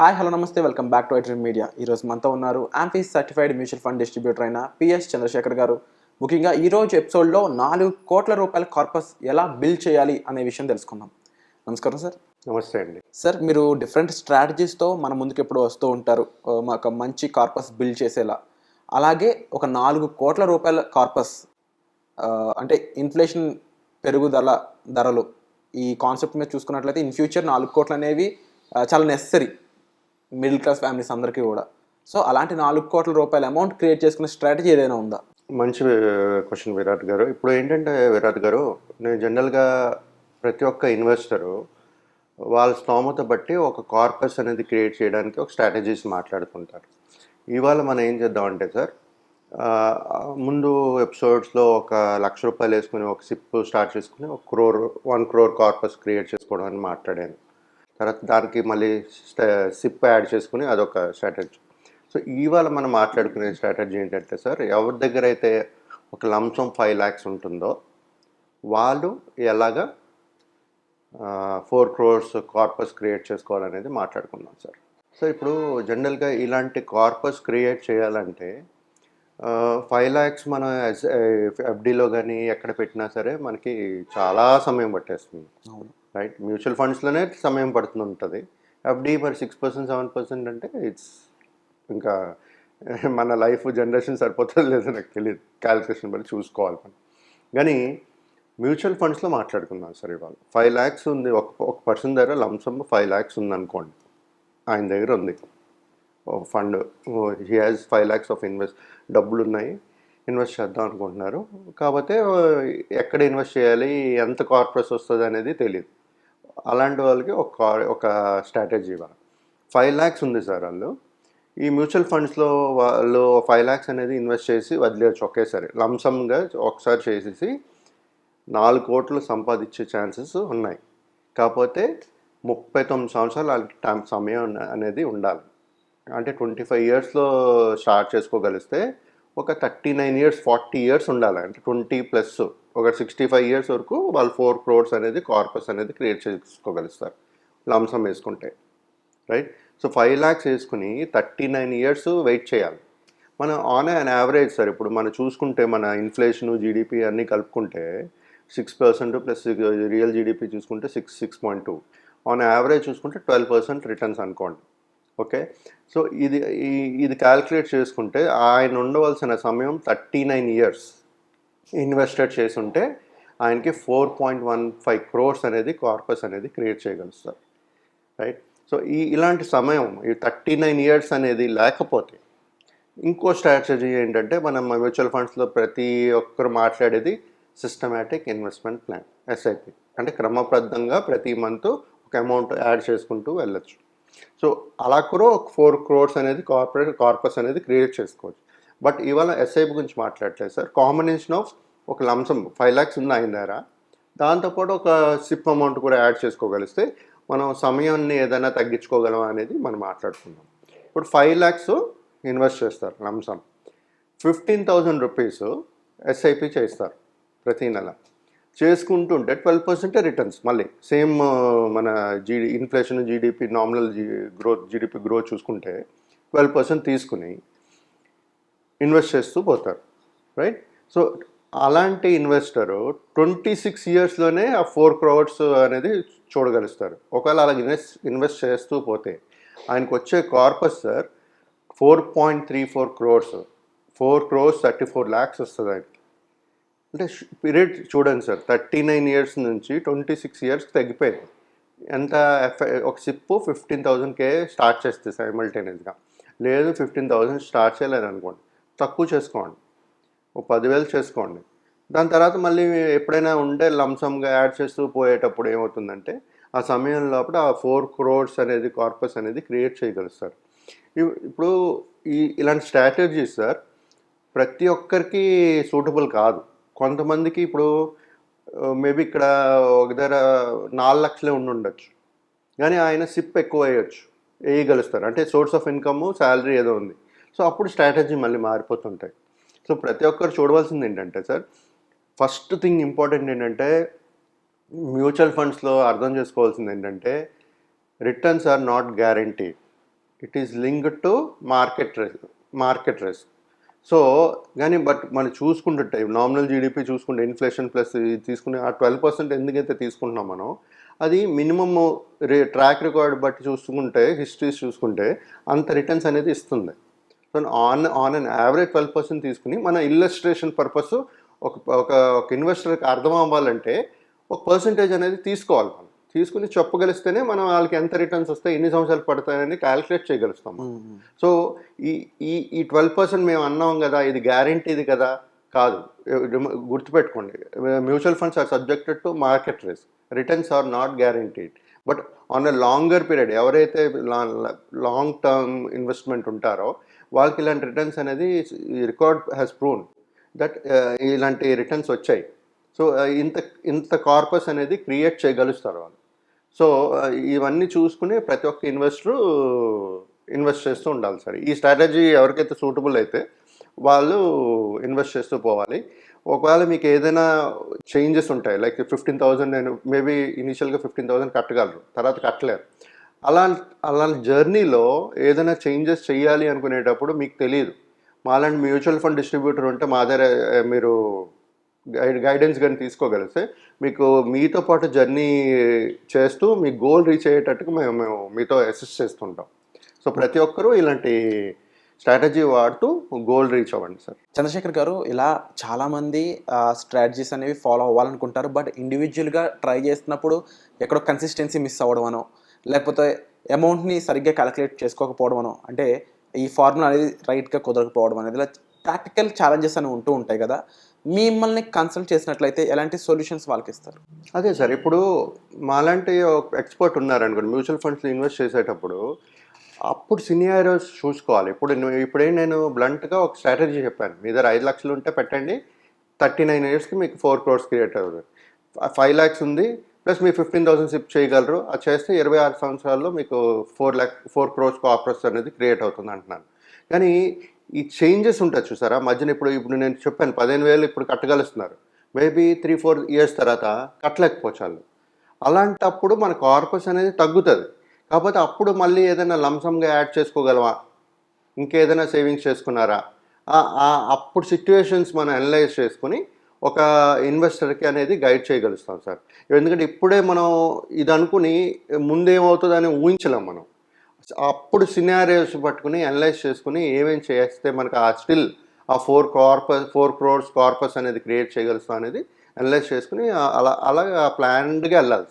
Hi hello నమస్తే welcome back to iDream media. ఈరోజు మనతో ఉన్నారు ఆంఫీస్ సర్టిఫైడ్ మ్యూచువల్ ఫండ్ డిస్ట్రిబ్యూటర్ అయిన పిఎస్ చంద్రశేఖర్ గారు. ముఖ్యంగా ఈరోజు ఎపిసోడ్లో 4 కోట్ల రూపాయల కార్పస్ ఎలా బిల్డ్ చేయాలి అనే విషయం తెలుసుకుందాం. నమస్కారం సార్. నమస్తే అండి. సార్, మీరు డిఫరెంట్ స్ట్రాటజీస్తో మన ముందుకు ఎప్పుడు వస్తూ ఉంటారు మాకు మంచి కార్పస్ బిల్డ్ చేసేలా. అలాగే ఒక 4 కోట్ల రూపాయల కార్పస్ అంటే ఇన్ఫ్లేషన్ పెరుగుదల ధరలు ఈ కాన్సెప్ట్ మీద చూసుకున్నట్లయితే ఇన్ ఫ్యూచర్ 4 కోట్లు అనేవి చాలా నెసరీ మిడిల్ క్లాస్ ఫ్యామిలీస్ అందరికీ కూడా. సో అలాంటి 4 కోట్ల రూపాయల అమౌంట్ క్రియేట్ చేసుకునే స్ట్రాటజీ ఏదైనా ఉందా? మంచి క్వశ్చన్ విరాట్ గారు. ఇప్పుడు ఏంటంటే విరాట్ గారు, నేను జనరల్గా ప్రతి ఒక్క ఇన్వెస్టరు వాళ్ళ స్తోమత బట్టి ఒక కార్పస్ అనేది క్రియేట్ చేయడానికి ఒక స్ట్రాటజీస్ మాట్లాడుతుంటారు. ఇవాళ మనం ఏం చేద్దామంటే సార్, ముందు ఎపిసోడ్స్లో ఒక ₹1,00,000 వేసుకుని ఒక సిప్ స్టార్ట్ చేసుకుని 1 crore కార్పస్ క్రియేట్ చేసుకోవడం అని మాట్లాడాను. తర్వాత దానికి మళ్ళీ సిప్ యాడ్ చేసుకుని అదొక స్ట్రాటజీ. సో ఇవాళ మనం మాట్లాడుకునే స్ట్రాటజీ ఏంటంటే సార్, ఎవరి దగ్గర అయితే ఒక లంసం 5 lakhs ఉంటుందో వాళ్ళు ఎలాగా 4 crores కార్పస్ క్రియేట్ చేసుకోవాలనేది మాట్లాడుకుందాం సార్. సో ఇప్పుడు జనరల్గా ఇలాంటి కార్పస్ క్రియేట్ చేయాలంటే 5 lakhs మనం ఎఫ్డీలో కానీ ఎక్కడ పెట్టినా సరే మనకి చాలా సమయం పట్టేస్తుంది. రైట్, మ్యూచువల్ ఫండ్స్లోనే సమయం పడుతుంటుంది. ఎఫ్డీ మరి 6% 7% అంటే ఇట్స్ ఇంకా మన లైఫ్ జనరేషన్ సరిపోతుంది లేదో నాకు తెలియదు, క్యాలిక్యులేషన్ బట్టి చూసుకోవాలి మనం. కానీ మ్యూచువల్ ఫండ్స్లో మాట్లాడుకుందాం సార్. ఇవాళ 5 lakhs ఉంది, ఒక పర్సన్ దగ్గర లంసమ్ 5 lakhs ఉందనుకోండి. ఆయన దగ్గర ఉంది fund, he has 5 lakhs of డబ్బులు ఉన్నాయి, ఇన్వెస్ట్ చేద్దాం అనుకుంటున్నారు. కాకపోతే ఎక్కడ ఇన్వెస్ట్ చేయాలి, ఎంత కార్పస్ వస్తుంది అనేది తెలియదు. అలాంటి వాళ్ళకి ఒక స్ట్రాటజీ ఇవ్వాలి. 5 lakhs ఉంది సార్. వాళ్ళు ఈ మ్యూచువల్ ఫండ్స్లో వాళ్ళు 5 lakhs అనేది ఇన్వెస్ట్ చేసి వదిలేయచ్చు ఒకేసారి. లంసమ్గా ఒకసారి చేసేసి 4 కోట్లు సంపాదించే ఛాన్సెస్ ఉన్నాయి. కాకపోతే 39 సంవత్సరాలు వాళ్ళకి సమయం అనేది ఉండాలి. అంటే 25 yearsలో స్టార్ట్ చేసుకోగలిస్తే ఒక 39 years 40 years ఉండాలి. అంటే 20+ ఒక 65 years వరకు వాళ్ళు 4 crores అనేది కార్పస్ అనేది క్రియేట్ చేసుకోగలుగుతారు లంసం వేసుకుంటే. రైట్, సో 5 lakhs వేసుకుని 39 years వెయిట్ చేయాలి. మనం ఆన్ అన్ యావరేజ్ సార్, ఇప్పుడు మనం చూసుకుంటే మన ఇన్ఫ్లేషను జీడిపి అన్నీ కలుపుకుంటే 6% ప్లస్ రియల్ జీడిపి చూసుకుంటే 6.2, ఆన్ యావరేజ్ చూసుకుంటే 12% రిటర్న్స్ అనుకోండి. ఓకే, సో ఇది క్యాల్కులేట్ చేసుకుంటే ఆయన ఉండవలసిన సమయం 39 years ఇన్వెస్టెడ్ చేసుంటే ఆయనకి 4.15 crores అనేది కార్పస్ అనేది క్రియేట్ చేయగలుగుతారు. రైట్, సో ఇలాంటి సమయం ఈ 39 years అనేది లేకపోతే ఇంకో స్ట్రాటజీ ఏంటంటే, మనం మ్యూచువల్ ఫండ్స్లో ప్రతి ఒక్కరు మాట్లాడేది సిస్టమాటిక్ ఇన్వెస్ట్మెంట్ ప్లాన్, ఎస్ఐపి. అంటే క్రమబద్ధంగా ప్రతి మంత్ ఒక అమౌంట్ యాడ్ చేసుకుంటూ వెళ్ళచ్చు. సో అలా కూడా ఒక 4 crores అనేది కార్పస్ అనేది క్రియేట్ చేసుకోవచ్చు. బట్ ఇవాళ ఎస్ఐపి గురించి మాట్లాడలేదు సార్. కాంబినేషన్ ఆఫ్ ఒక లంసం 5 lakhs ఉంది ఆయన దగ్గర, దాంతోపాటు ఒక సిప్ అమౌంట్ కూడా యాడ్ చేసుకోగలిస్తే మనం సమయాన్ని ఏదైనా తగ్గించుకోగలం అనేది మనం మాట్లాడుకుందాం. ఇప్పుడు 5 lakhs ఇన్వెస్ట్ చేస్తారు లంసం, 15,000 rupees ఎస్ఐపి చేస్తారు ప్రతి నెల. చేసుకుంటుంటే 12% రిటర్న్స్. మళ్ళీ సేమ్ మన inflation GDP nominal GDP growth చూసుకుంటే 12% తీసుకుని ఇన్వెస్ట్ చేస్తూ పోతారు. రైట్, సో అలాంటి ఇన్వెస్టరు 26 yearsలోనే ఆ 4 crores అనేది చూడగలుగుతారు. ఒకవేళ అలా ఇన్వెస్ట్ చేస్తూ పోతే ఆయనకు వచ్చే corpus sir 4.34 crores, 4 crores 34 lakhs వస్తుంది ఆయనకి. అంటే పీరియడ్ చూడండి సార్, 39 years నుంచి 26 yearsకి తగ్గిపోయింది. ఎంత ఒక సిప్పు 15,000 స్టార్ట్ చేస్తే సైమల్టేనియస్గా, లేదు 15,000 స్టార్ట్ చేయలేదు అనుకోండి, తక్కువ చేసుకోండి, ఒక 10,000 చేసుకోండి. దాని తర్వాత మళ్ళీ ఎప్పుడైనా ఉంటే లంసమ్గా యాడ్ చేస్తూ పోయేటప్పుడు ఏమవుతుందంటే ఆ సమయం లోపల ఆ 4 crores అనేది కార్పస్ అనేది క్రియేట్ చేయగలుగుతారు. ఇప్పుడు ఇలాంటి స్ట్రాటజీస్ సార్ ప్రతి ఒక్కరికి సూటబుల్ కాదు. కొంతమందికి ఇప్పుడు మేబీ ఇక్కడ ఒక దగ్గర 4 lakhs ఉండొచ్చు, కానీ ఆయన సిప్ ఎక్కువ వేయగలుగుతారు. అంటే సోర్స్ ఆఫ్ ఇన్కమ్ శాలరీ ఏదో ఉంది. సో అప్పుడు స్ట్రాటజీ మళ్ళీ మారిపోతుంటాయి. సో ప్రతి ఒక్కరు చూడవలసింది ఏంటంటే సార్, ఫస్ట్ థింగ్ ఇంపార్టెంట్ ఏంటంటే మ్యూచువల్ ఫండ్స్లో అర్థం చేసుకోవాల్సింది ఏంటంటే returns are not guarantee. It is linked to market risk. So కానీ బట్ మనం చూసుకుంటుంటే నామినల్ జీడిపి చూసుకుంటే ఇన్ఫ్లేషన్ ప్లస్ తీసుకునే ఆ 12% ఎందుకైతే తీసుకుంటున్నాం మనం, అది మినిమమ్ ట్రాక్ రికార్డ్ బట్టి చూసుకుంటే, హిస్టరీస్ చూసుకుంటే అంత రిటర్న్స్ అనేది ఇస్తుంది. సో ఆన్ అన్ యావరేజ్ 12% తీసుకుని మన ఇల్లస్ట్రేషన్ పర్పస్ ఒక ఒక ఒక ఇన్వెస్టర్కి అర్థం అవ్వాలంటే ఒక పర్సంటేజ్ అనేది తీసుకోవాలి. మనం తీసుకుని చెప్పగలిస్తేనే మనం వాళ్ళకి ఎంత రిటర్న్స్ వస్తాయి, ఎన్ని సంవత్సరాలు పడతాయని క్యాలిక్యులేట్ చేయగలుగుతాం. సో ఈ ఈ ఈ 12% మేము అన్నాం కదా, ఇది గ్యారంటీది కదా, కాదు. గుర్తుపెట్టుకోండి, mutual funds are subjected to market risk, returns are not guaranteed. But on a longer period ఎవరైతే లాంగ్ టర్మ్ ఇన్వెస్ట్మెంట్ ఉంటారో వాళ్ళకి ఇలాంటి రిటర్న్స్ అనేది రికార్డ్ హ్యాస్ ప్రూవ్డ్ దట్ ఇలాంటి రిటర్న్స్ వచ్చాయి. సో ఇంత కార్పస్ అనేది క్రియేట్ చేయగలుగుతారు వాళ్ళు. సో ఇవన్నీ చూసుకుని ప్రతి ఒక్క ఇన్వెస్టరు ఇన్వెస్ట్ చేస్తూ ఉండాలి సార్. ఈ స్ట్రాటజీ ఎవరికైతే సూటబుల్ అయితే వాళ్ళు ఇన్వెస్ట్ చేస్తూ పోవాలి. ఒకవేళ మీకు ఏదైనా చేంజెస్ ఉంటాయి, లైక్ 15,000 నేను మేబీ ఇనీషియల్గా 15,000 కట్టగలరు, తర్వాత కట్టలేరు. అలాంటి జర్నీలో ఏదైనా చేంజెస్ చేయాలి అనుకునేటప్పుడు మీకు తెలియదు. మాలాంటి మ్యూచువల్ ఫండ్ డిస్ట్రిబ్యూటర్ ఉంటే మా దగ్గర మీరు గైడెన్స్ కానీ తీసుకోగలిగితే మీకు మీతో పాటు జర్నీ చేస్తూ మీ గోల్ రీచ్ అయ్యేటట్టుగా మేము మీతో అసిస్ట్ చేస్తుంటాం. సో ప్రతి ఒక్కరూ ఇలాంటి స్ట్రాటజీ వాడుతూ గోల్ రీచ్ అవ్వండి సార్. చంద్రశేఖర్ గారు, ఇలా చాలామంది స్ట్రాటజీస్ అనేవి ఫాలో అవ్వాలనుకుంటారు, బట్ ఇండివిజువల్గా ట్రై చేస్తున్నప్పుడు ఎక్కడో కన్సిస్టెన్సీ మిస్ అవ్వడమనో, లేకపోతే అమౌంట్ని సరిగ్గా క్యాలిక్యులేట్ చేసుకోకపోవడమనో, అంటే ఈ ఫార్ములా అనేది రైట్గా కుదరకపోవడం అనేది, ఇలా ప్రాక్టికల్ ఛాలెంజెస్ అనేవి ఉంటూ ఉంటాయి కదా. మిమ్మల్ని కన్సల్ట్ చేసినట్లయితే ఎలాంటి సొల్యూషన్స్ వాళ్ళకి ఇస్తారు? అదే సార్, ఇప్పుడు మాలాంటి ఎక్స్పర్ట్ ఉన్నారనుకోండి మ్యూచువల్ ఫండ్స్లో ఇన్వెస్ట్ చేసేటప్పుడు, అప్పుడు సినియారియోస్ చూసుకోవాలి. ఇప్పుడే నేను బ్లంట్గా ఒక స్ట్రాటజీ చెప్పాను. మీ దగ్గర 5 లక్షలు ఉంటే పెట్టండి, 39 ఇయర్స్కి మీకు 4 crores క్రియేట్ అవుతుంది. 5 lakhs ఉంది ప్లస్ మీ 15,000 సిప్ చేయగలరు, అది చేస్తే 26 సంవత్సరాల్లో మీకు 4 crores కార్పస్ అనేది క్రియేట్ అవుతుంది అంటున్నాను. కానీ ఈ చేంజెస్ ఉంటుంది చూసారా మధ్యన, ఇప్పుడు నేను చెప్పాను 15,000 ఇప్పుడు కట్టగలుస్తున్నారు, మేబీ 3-4 years తర్వాత కట్టలేకపోవచ్చు. అలాంటప్పుడు మన కార్పస్ అనేది తగ్గుతుంది. కాకపోతే అప్పుడు మళ్ళీ ఏదైనా లంసమ్గా యాడ్ చేసుకోగలమా, ఇంకేదైనా సేవింగ్స్ చేసుకున్నారా, అప్పుడు సిచ్యువేషన్స్ మనం అనలైజ్ చేసుకుని ఒక ఇన్వెస్టర్కి అనేది గైడ్ చేయగలుగుతాం సార్. ఎందుకంటే ఇప్పుడే మనం ఇది అనుకుని ముందేమవుతుందని ఊహించలేం మనం. అప్పుడు సినారియోస్ పట్టుకుని అనలైజ్ చేసుకుని ఏమేమి చేస్తే మనకు స్టిల్ ఆ 4 crores కార్పస్ అనేది క్రియేట్ చేయగలుగుతాం అనేది అనలైజ్ చేసుకుని అలాగా ప్లాన్డ్గా వెళ్ళాలి సార్.